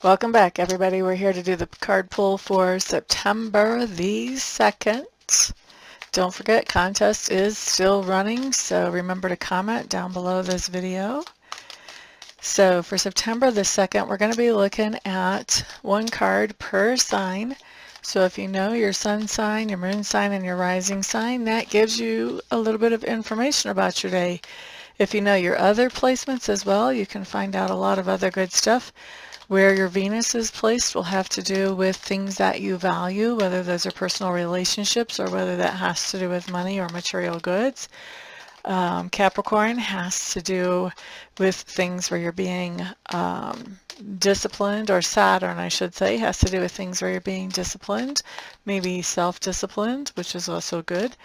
Welcome back, everybody. We're here to do the card pull for September the 2nd. Don't forget, contest is still running, so remember to comment down below this video. So for September the 2nd, we're going to be looking at one card per sign. So if you know your sun sign, your moon sign, and your rising sign, that gives you a little bit of information about your day. If you know your other placements as well, you can find out a lot of other good stuff. Where your Venus is placed will have to do with things that you value, whether those are personal relationships or whether that has to do with money or material goods. Capricorn has to do with things where you're being disciplined, or Saturn, I should say, has to do with things where you're being disciplined, maybe self-disciplined, which is also good.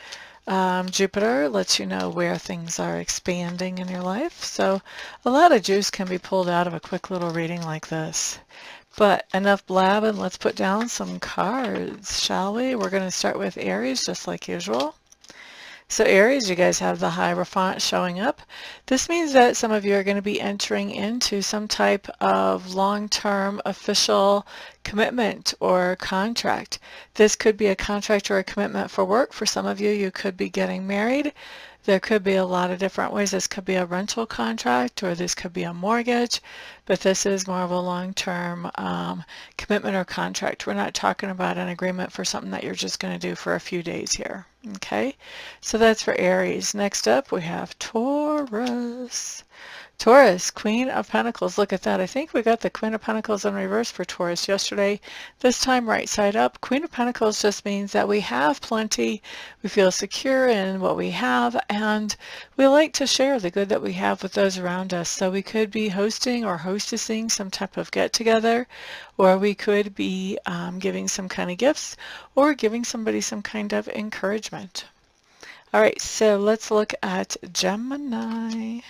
Jupiter lets you know where things are expanding in your life. So a lot of juice can be pulled out of a quick little reading like this. But enough blabbing, let's put down some cards, shall we? We're going to start with Aries, just like usual. So Aries, you guys have the Hierophant showing up. This means that some of you are going to be entering into some type of long-term official commitment or contract. This could be a contract or a commitment for work. For some of you, you could be getting married. There could be a lot of different ways. This could be a rental contract, or this could be a mortgage, but this is more of a long-term commitment or contract. We're not talking about an agreement for something that you're just going to do for a few days here. Okay, so that's for Aries. Next up, we have Taurus. Taurus, Queen of Pentacles. Look at that. I think we got the Queen of Pentacles in reverse for Taurus yesterday. This time right side up. Queen of Pentacles just means that we have plenty. We feel secure in what we have, and we like to share the good that we have with those around us. So we could be hosting or hostessing some type of get-together, or we could be giving some kind of gifts, or giving somebody some kind of encouragement. All right, so let's look at Gemini.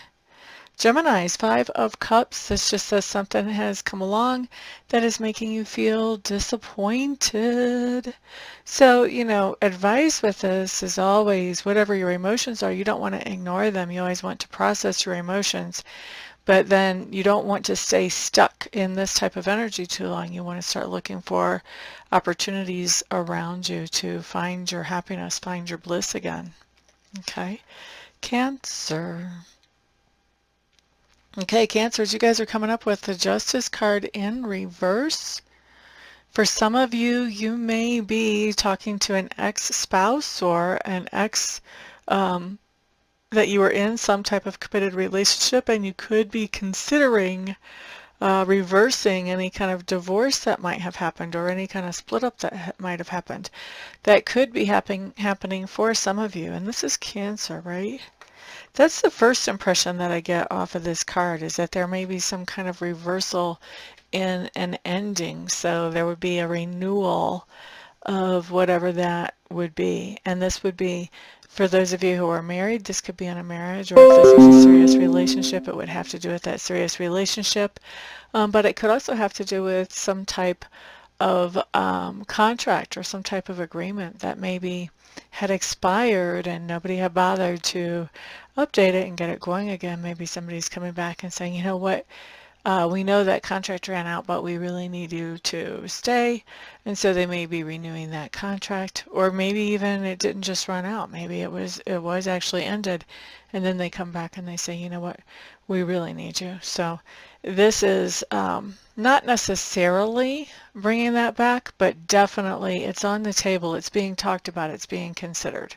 Gemini's Five of Cups. This just says something has come along that is making you feel disappointed. So, advice with this is always, whatever your emotions are, you don't want to ignore them. You always want to process your emotions. But then you don't want to stay stuck in this type of energy too long. You want to start looking for opportunities around you to find your happiness, find your bliss again. Okay? Cancer. Okay, Cancers, you guys are coming up with the Justice card in reverse. For some of you, you may be talking to an ex-spouse or an ex that you were in some type of committed relationship, and you could be considering reversing any kind of divorce that might have happened, or any kind of split up that might have happened. That could be happening for some of you, and this is Cancer, right? That's the first impression that I get off of this card, is that there may be some kind of reversal in an ending. So there would be a renewal of whatever that would be. And this would be, for those of you who are married, this could be in a marriage, or if this is a serious relationship, it would have to do with that serious relationship. But it could also have to do with some type of contract or some type of agreement that maybe had expired and nobody had bothered to update it and get it going again. Maybe somebody's coming back and saying, you know what, we know that contract ran out, but we really need you to stay. And so they may be renewing that contract, or maybe even it didn't just run out. Maybe it was actually ended, and then they come back and they say, you know what, we really need you. So this is not necessarily bringing that back, but definitely it's on the table. It's being talked about. It's being considered.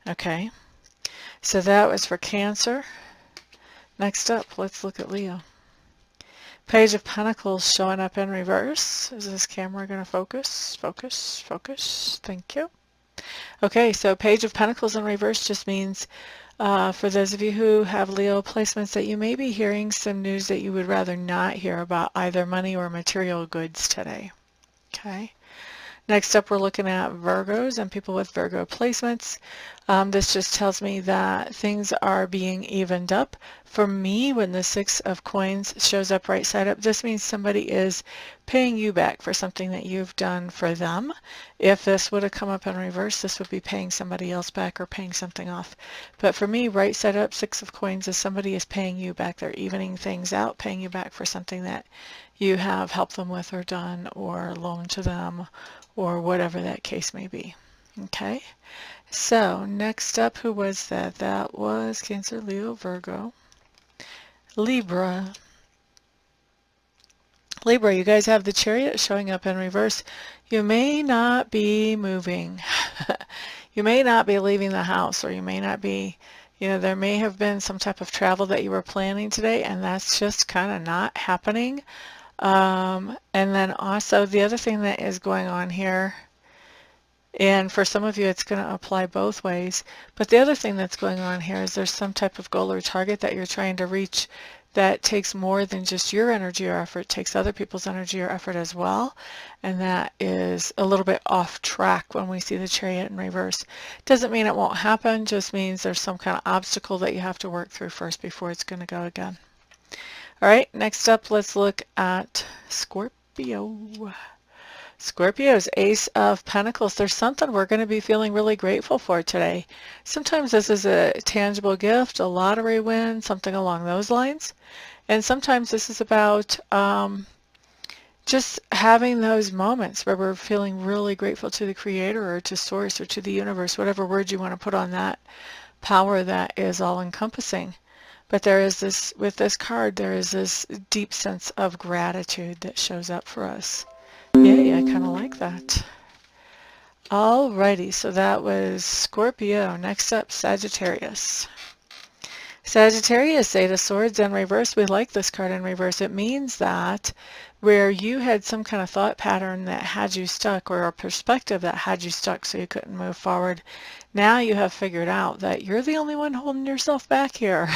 Okay, so that was for Cancer. Next up, let's look at Leo. Page of Pentacles showing up in reverse. Is this camera going to focus? Focus, focus. Thank you. Okay, so Page of Pentacles in reverse just means, for those of you who have Leo placements, that you may be hearing some news that you would rather not hear about either money or material goods today. Okay. Next up, we're looking at Virgos and people with Virgo placements. This just tells me that things are being evened up. For me, when the Six of Coins shows up right side up, this means somebody is paying you back for something that you've done for them. If this would have come up in reverse, this would be paying somebody else back or paying something off. But for me, right side up, Six of Coins is somebody is paying you back. They're evening things out, paying you back for something that you have helped them with or done or loaned to them or whatever that case may be. Okay, so next up, who was that? That was Cancer, Leo, Virgo, Libra. Libra, you guys have the Chariot showing up in reverse. You may not be moving. You may not be leaving the house, or you may not be, there may have been some type of travel that you were planning today, and that's just kind of not happening. And then also the other thing that is going on here, and for some of you it's going to apply both ways, but the other thing that's going on here is there's some type of goal or target that you're trying to reach that takes more than just your energy or effort, takes other people's energy or effort as well, and that is a little bit off track when we see the Chariot in reverse. Doesn't mean it won't happen, just means there's some kind of obstacle that you have to work through first before it's going to go again. All right, next up, let's look at Scorpio. Scorpio's Ace of Pentacles. There's something we're going to be feeling really grateful for today. Sometimes this is a tangible gift, a lottery win, something along those lines. And sometimes this is about just having those moments where we're feeling really grateful to the Creator or to Source or to the universe, whatever word you want to put on that power that is all-encompassing. But there is this, with this card, there is this deep sense of gratitude that shows up for us. Yeah, I kind of like that. Alrighty, so that was Scorpio. Next up, Sagittarius. Sagittarius, Eight of Swords in reverse. We like this card in reverse. It means that where you had some kind of thought pattern that had you stuck, or a perspective that had you stuck so you couldn't move forward, now you have figured out that you're the only one holding yourself back here.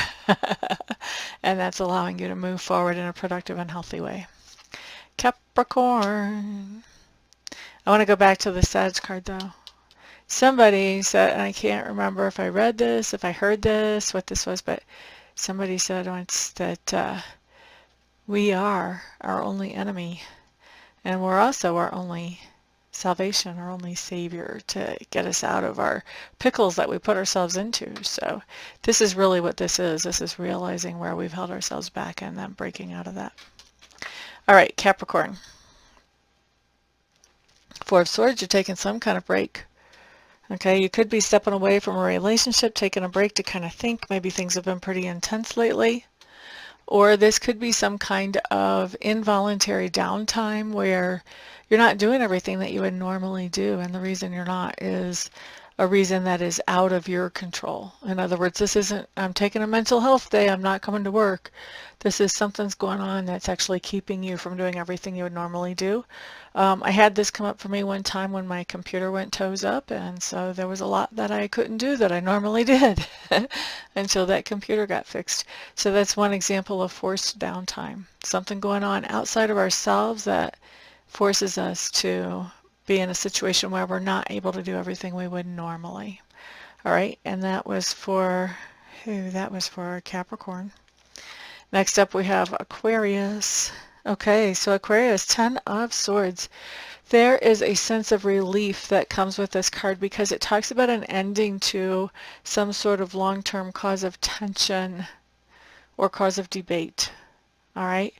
And that's allowing you to move forward in a productive and healthy way. Capricorn. I want to go back to the Sag card though. Somebody said, and I can't remember if I read this, if I heard this, what this was, but somebody said once that we are our only enemy, and we're also our only salvation, our only savior to get us out of our pickles that we put ourselves into. So this is really what this is. This is realizing where we've held ourselves back and then breaking out of that. All right, Capricorn. Four of Swords, you're taking some kind of break. Okay, you could be stepping away from a relationship, taking a break to kind of think. Maybe things have been pretty intense lately. Or this could be some kind of involuntary downtime where you're not doing everything that you would normally do. And the reason you're not is a reason that is out of your control. In other words, this isn't, I'm taking a mental health day, I'm not coming to work. This is something's going on that's actually keeping you from doing everything you would normally do. I had this come up for me one time when my computer went toes up, and so there was a lot that I couldn't do that I normally did until that computer got fixed. So that's one example of forced downtime. Something going on outside of ourselves that forces us to be in a situation where we're not able to do everything we would normally. All right, and that was for who? That was for Capricorn. Next up we have Aquarius. Okay, so Aquarius, 10 of Swords. There is a sense of relief that comes with this card because it talks about an ending to some sort of long-term cause of tension or cause of debate. All right.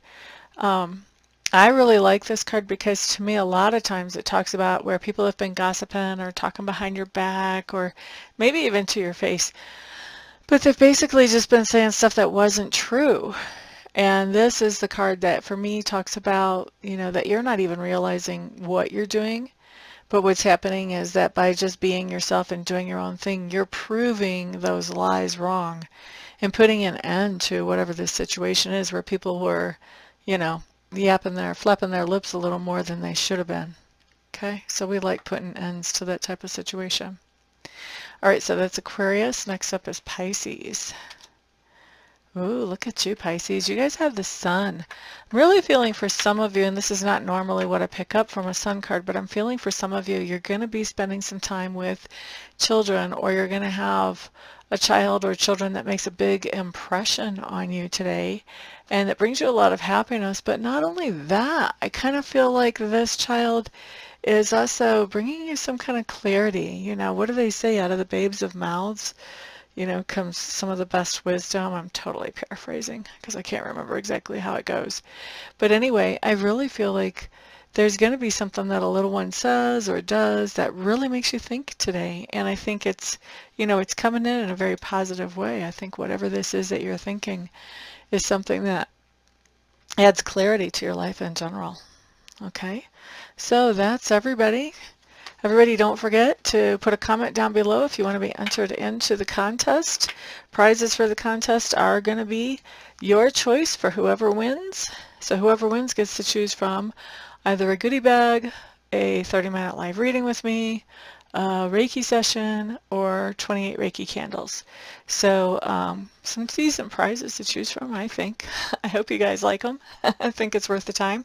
I really like this card because to me a lot of times it talks about where people have been gossiping or talking behind your back or maybe even to your face. But they've basically just been saying stuff that wasn't true. And this is the card that for me talks about, that you're not even realizing what you're doing. But what's happening is that by just being yourself and doing your own thing, you're proving those lies wrong and putting an end to whatever this situation is where people were, flapping their lips a little more than they should have been. Okay, so we like putting ends to that type of situation. All right, so that's Aquarius. Next up is Pisces. Ooh, look at you, Pisces. You guys have the Sun. I'm really feeling for some of you, and this is not normally what I pick up from a Sun card, but I'm feeling for some of you, you're going to be spending some time with children, or you're going to have a child or children that makes a big impression on you today, and it brings you a lot of happiness. But not only that, I kind of feel like this child is also bringing you some kind of clarity. What do they say? Out of the babes of mouths, you know, comes some of the best wisdom. I'm totally paraphrasing because I can't remember exactly how it goes. But anyway, I really feel like there's going to be something that a little one says or does that really makes you think today. And I think it's, you know, it's coming in a very positive way. I think whatever this is that you're thinking is something that adds clarity to your life in general. Okay, so that's everybody. Everybody, don't forget to put a comment down below if you want to be entered into the contest. Prizes for the contest are going to be your choice for whoever wins. So whoever wins gets to choose from either a goodie bag, a 30-minute live reading with me, a Reiki session, or 28 Reiki candles. So some decent prizes to choose from, I think. I hope you guys like them. I think it's worth the time.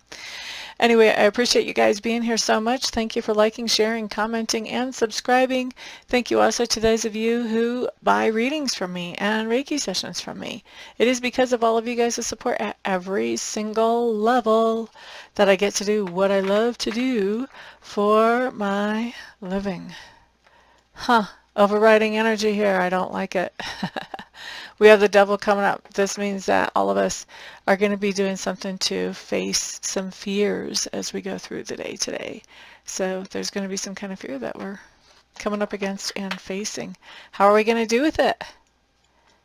Anyway, I appreciate you guys being here so much. Thank you for liking, sharing, commenting, and subscribing. Thank you also to those of you who buy readings from me and Reiki sessions from me. It is because of all of you guys' support at every single level that I get to do what I love to do for my living. Overriding energy here. I don't like it. We have the devil coming up. This means that all of us are going to be doing something to face some fears as we go through the day today. So there's going to be some kind of fear that we're coming up against and facing. How are we going to do with it?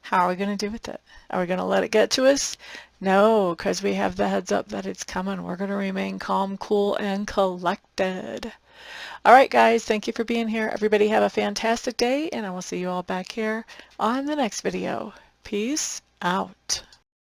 How are we going to do with it? Are we going to let it get to us? No, because we have the heads up that it's coming. We're going to remain calm, cool, and collected. All right, guys, thank you for being here. Everybody have a fantastic day, and I will see you all back here on the next video. Peace out.